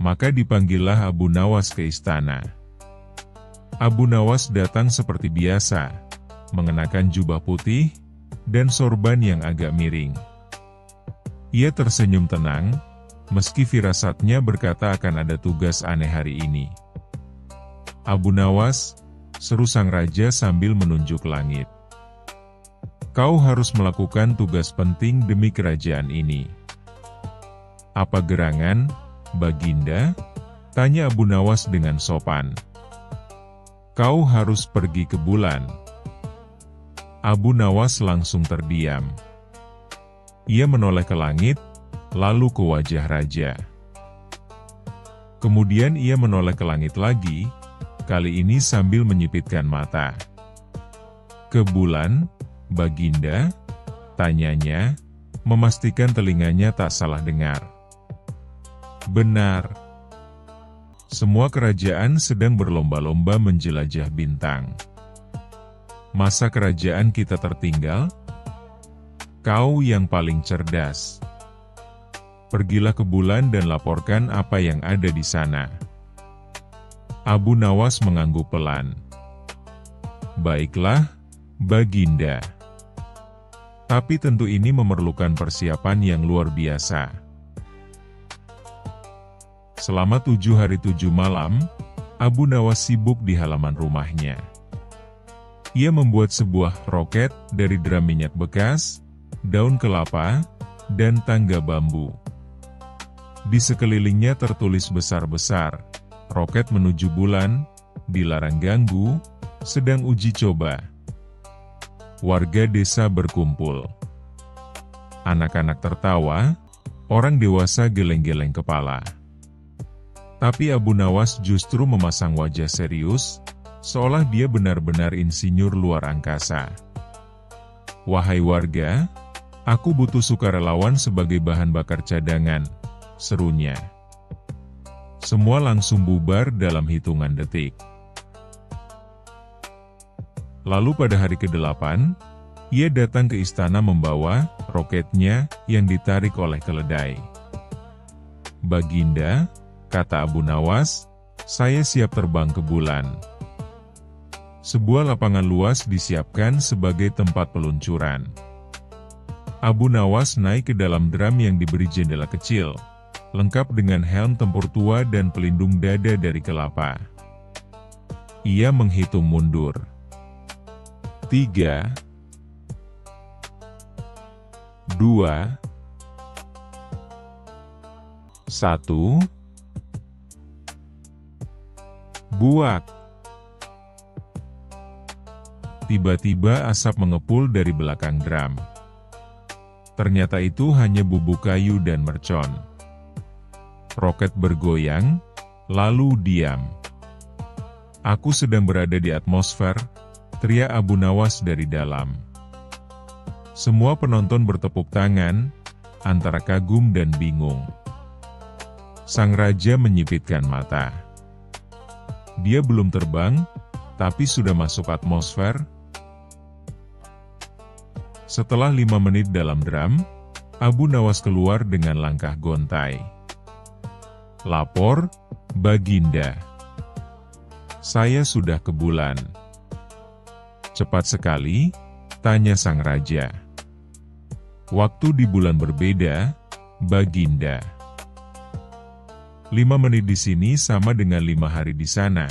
Speaker 1: Maka dipanggillah Abu Nawas ke istana. Abu Nawas datang seperti biasa, mengenakan jubah putih, dan sorban yang agak miring. Ia tersenyum tenang, meski firasatnya berkata akan ada tugas aneh hari ini. Abu Nawas, seru sang raja sambil menunjuk langit. Kau harus melakukan tugas penting demi kerajaan ini. Apa gerangan, Baginda? Tanya Abu Nawas dengan sopan. Kau harus pergi ke bulan. Abu Nawas langsung terdiam. Ia menoleh ke langit, lalu ke wajah raja. Kemudian ia menoleh ke langit lagi, kali ini sambil menyipitkan mata. Ke bulan, Baginda? Tanyanya, memastikan telinganya tak salah dengar. Benar. Semua kerajaan sedang berlomba-lomba menjelajah bintang. Masa kerajaan kita tertinggal? Kau yang paling cerdas. Pergilah ke bulan dan laporkan apa yang ada di sana. Abu Nawas mengangguk pelan. Baiklah, Baginda. Tapi tentu ini memerlukan persiapan yang luar biasa. Selama 7 hari 7 malam, Abu Nawas sibuk di halaman rumahnya. Ia membuat sebuah roket dari drum minyak bekas, daun kelapa, dan tangga bambu. Di sekelilingnya tertulis besar-besar, roket menuju bulan, dilarang ganggu, sedang uji coba. Warga desa berkumpul. Anak-anak tertawa, orang dewasa geleng-geleng kepala. Tapi Abu Nawas justru memasang wajah serius, seolah dia benar-benar insinyur luar angkasa. "Wahai warga, aku butuh sukarelawan sebagai bahan bakar cadangan," serunya. Semua langsung bubar dalam hitungan detik. Lalu pada hari ke-8, ia datang ke istana membawa roketnya yang ditarik oleh keledai. "Baginda," kata Abu Nawas, "saya siap terbang ke bulan." Sebuah lapangan luas disiapkan sebagai tempat peluncuran. Abu Nawas naik ke dalam drum yang diberi jendela kecil, lengkap dengan helm tempur tua dan pelindung dada dari kelapa. Ia menghitung mundur. 3, 2, 1, buak. Tiba-tiba asap mengepul dari belakang drum. Ternyata itu hanya bubuk kayu dan mercon. Roket bergoyang, lalu diam. "Aku sedang berada di atmosfer," teriak Abu Nawas dari dalam. Semua penonton bertepuk tangan, antara kagum dan bingung. Sang raja menyipitkan mata. Dia belum terbang, tapi sudah masuk atmosfer. Setelah 5 menit dalam drum, Abu Nawas keluar dengan langkah gontai. "Lapor, Baginda. Saya sudah ke bulan." "Cepat sekali?" tanya sang raja. "Waktu di bulan berbeda, Baginda." 5 menit di sini sama dengan 5 hari di sana,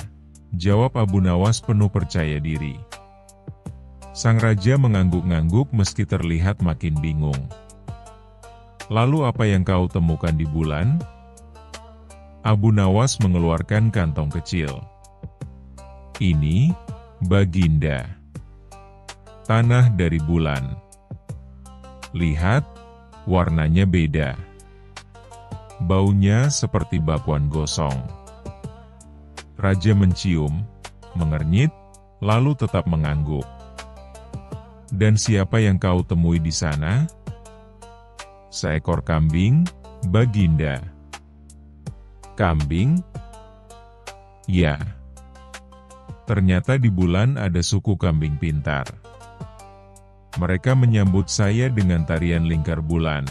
Speaker 1: jawab Abu Nawas penuh percaya diri. Sang raja mengangguk-ngangguk meski terlihat makin bingung. "Lalu apa yang kau temukan di bulan?" Abu Nawas mengeluarkan kantong kecil. "Ini, Baginda. Tanah dari bulan. Lihat, warnanya beda. Baunya seperti bakwan gosong." Raja mencium, mengernyit, lalu tetap mengangguk. "Dan siapa yang kau temui di sana?" "Seekor kambing, Baginda." "Kambing?" "Ya. Ternyata di bulan ada suku kambing pintar. Mereka menyambut saya dengan tarian lingkar bulan."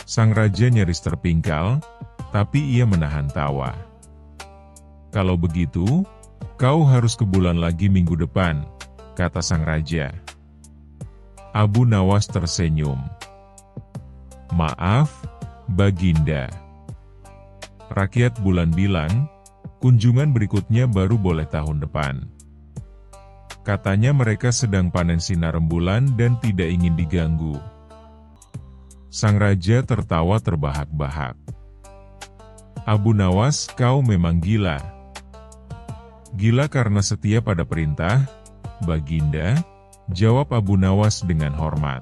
Speaker 1: Sang raja nyaris terpingkal, tapi ia menahan tawa. "Kalau begitu, kau harus ke bulan lagi minggu depan," kata sang raja. Abu Nawas tersenyum. "Maaf, Baginda. Rakyat bulan bilang, kunjungan berikutnya baru boleh tahun depan. Katanya mereka sedang panen sinar rembulan dan tidak ingin diganggu." Sang raja tertawa terbahak-bahak. "Abu Nawas, kau memang gila." "Gila karena setia pada perintah, Baginda," jawab Abu Nawas dengan hormat.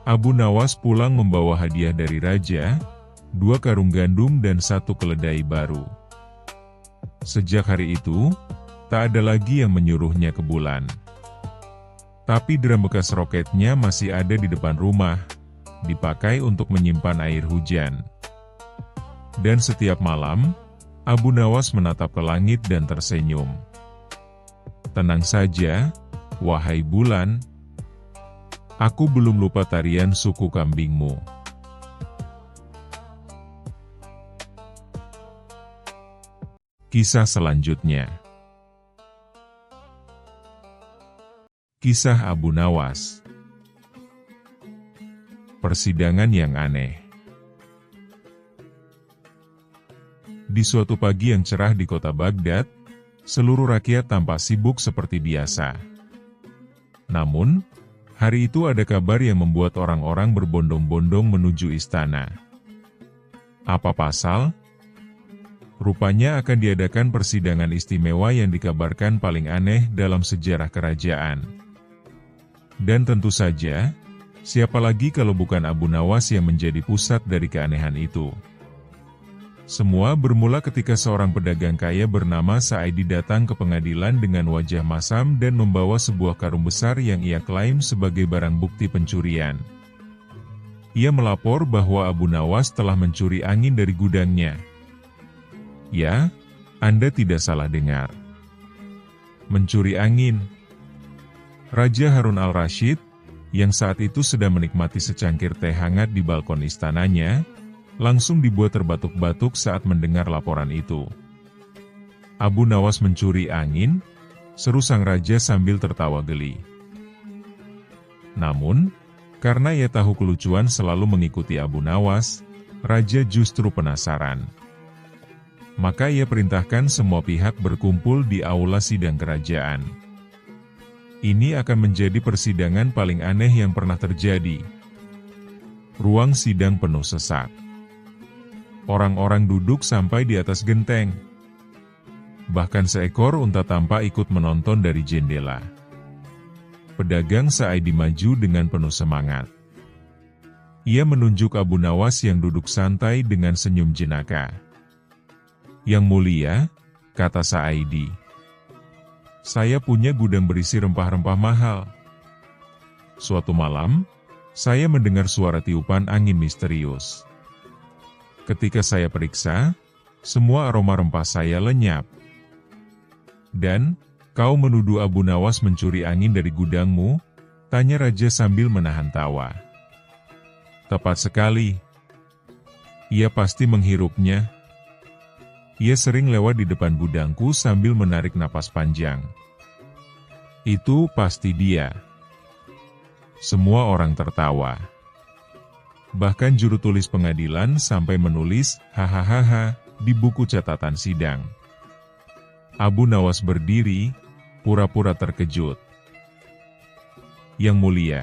Speaker 1: Abu Nawas pulang membawa hadiah dari raja, 2 karung gandum dan 1 keledai baru. Sejak hari itu, tak ada lagi yang menyuruhnya ke bulan. Tapi drum bekas roketnya masih ada di depan rumah, dipakai untuk menyimpan air hujan. Dan setiap malam, Abu Nawas menatap ke langit dan tersenyum. "Tenang saja, wahai bulan. Aku belum lupa tarian suku kambingmu." Kisah selanjutnya. Kisah Abu Nawas. Persidangan yang aneh. Di suatu pagi yang cerah di kota Baghdad, seluruh rakyat tampak sibuk seperti biasa. Namun, hari itu ada kabar yang membuat orang-orang berbondong-bondong menuju istana. Apa pasal? Rupanya akan diadakan persidangan istimewa yang dikabarkan paling aneh dalam sejarah kerajaan. Dan tentu saja, siapa lagi kalau bukan Abu Nawas yang menjadi pusat dari keanehan itu. Semua bermula ketika seorang pedagang kaya bernama Sa'idi datang ke pengadilan dengan wajah masam dan membawa sebuah karung besar yang ia klaim sebagai barang bukti pencurian. Ia melapor bahwa Abu Nawas telah mencuri angin dari gudangnya. Ya, Anda tidak salah dengar. Mencuri angin. Raja Harun al-Rasyid, yang saat itu sedang menikmati secangkir teh hangat di balkon istananya, langsung dibuat terbatuk-batuk saat mendengar laporan itu. Abu Nawas mencuri angin, seru sang raja sambil tertawa geli. Namun, karena ia tahu kelucuan selalu mengikuti Abu Nawas, raja justru penasaran. Maka ia perintahkan semua pihak berkumpul di aula sidang kerajaan. Ini akan menjadi persidangan paling aneh yang pernah terjadi. Ruang sidang penuh sesak. Orang-orang duduk sampai di atas genteng. Bahkan seekor unta tampak ikut menonton dari jendela. Pedagang Sa'idi maju dengan penuh semangat. Ia menunjuk Abu Nawas yang duduk santai dengan senyum jenaka. "Yang mulia," kata Sa'idi, "saya punya gudang berisi rempah-rempah mahal. Suatu malam, saya mendengar suara tiupan angin misterius. Ketika saya periksa, semua aroma rempah saya lenyap. Dan, kau menuduh Abu Nawas mencuri angin dari gudangmu?" tanya raja sambil menahan tawa. "Tepat sekali. Ia pasti menghirupnya. Ia sering lewat di depan gudangku sambil menarik napas panjang. Itu pasti dia." Semua orang tertawa. Bahkan juru tulis pengadilan sampai menulis hahaha di buku catatan sidang. Abu Nawas berdiri, pura-pura terkejut. "Yang mulia,"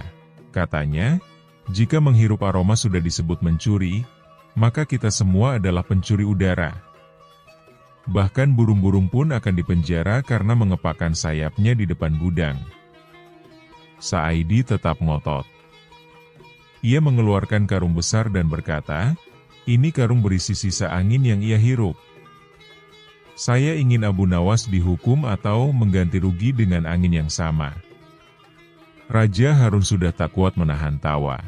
Speaker 1: katanya, "jika menghirup aroma sudah disebut mencuri, maka kita semua adalah pencuri udara. Bahkan burung-burung pun akan dipenjara karena mengepakkan sayapnya di depan gudang." Sa'idi tetap ngotot. Ia mengeluarkan karung besar dan berkata, "Ini karung berisi sisa angin yang ia hirup. Saya ingin Abu Nawas dihukum atau mengganti rugi dengan angin yang sama." Raja Harun sudah tak kuat menahan tawa.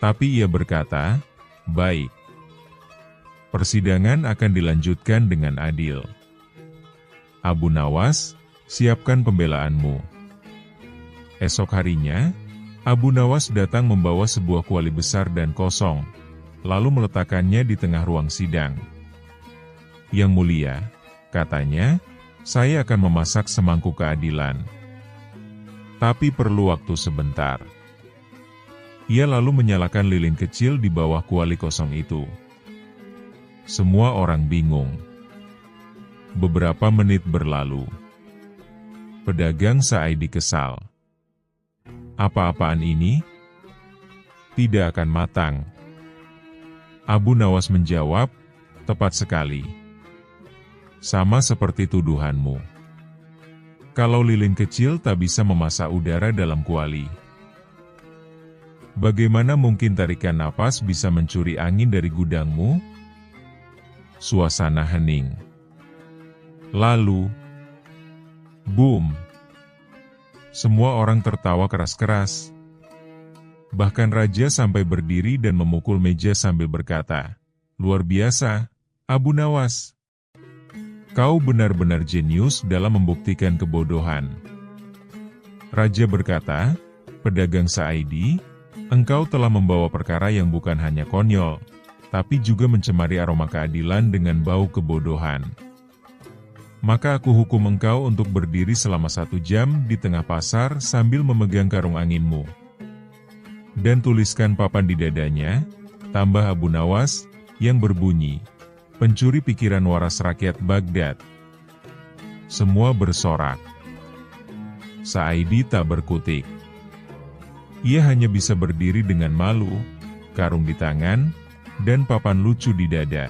Speaker 1: Tapi ia berkata, "Baik. Persidangan akan dilanjutkan dengan adil. Abu Nawas, siapkan pembelaanmu." Esok harinya, Abu Nawas datang membawa sebuah kuali besar dan kosong, lalu meletakkannya di tengah ruang sidang. "Yang mulia," katanya, "saya akan memasak semangkuk keadilan. Tapi perlu waktu sebentar." Ia lalu menyalakan lilin kecil di bawah kuali kosong itu. Semua orang bingung. Beberapa menit berlalu. Pedagang Sa'idi kesal. "Apa-apaan ini? Tidak akan matang." Abu Nawas menjawab, "Tepat sekali. Sama seperti tuduhanmu. Kalau lilin kecil tak bisa memasak udara dalam kuali, bagaimana mungkin tarikan napas bisa mencuri angin dari gudangmu?" Suasana hening. Lalu, boom! Semua orang tertawa keras-keras. Bahkan raja sampai berdiri dan memukul meja sambil berkata, "Luar biasa, Abu Nawas. Kau benar-benar jenius dalam membuktikan kebodohan." Raja berkata, "Pedagang Sa'idi, engkau telah membawa perkara yang bukan hanya konyol, tapi juga mencemari aroma keadilan dengan bau kebodohan. Maka aku hukum engkau untuk berdiri selama 1 jam di tengah pasar sambil memegang karung anginmu. Dan tuliskan papan di dadanya," tambah Abu Nawas, yang berbunyi, "Pencuri pikiran waras rakyat Baghdad." Semua bersorak. Sa'idi tak berkutik. Ia hanya bisa berdiri dengan malu, karung di tangan, dan papan lucu di dada.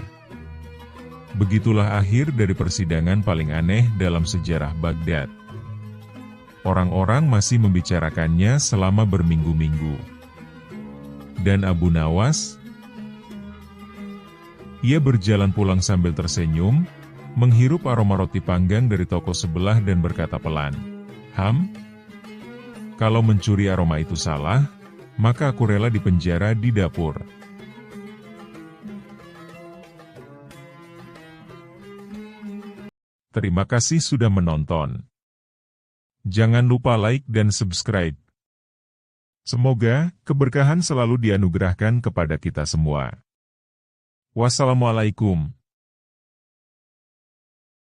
Speaker 1: Begitulah akhir dari persidangan paling aneh dalam sejarah Baghdad. Orang-orang masih membicarakannya selama berminggu-minggu. Dan Abu Nawas Ia berjalan pulang sambil tersenyum, menghirup aroma roti panggang dari toko sebelah dan berkata pelan, kalau mencuri aroma itu salah, maka aku rela dipenjara di dapur." Terima kasih sudah menonton. Jangan lupa like dan subscribe. Semoga keberkahan selalu dianugerahkan kepada kita semua. Wassalamualaikum.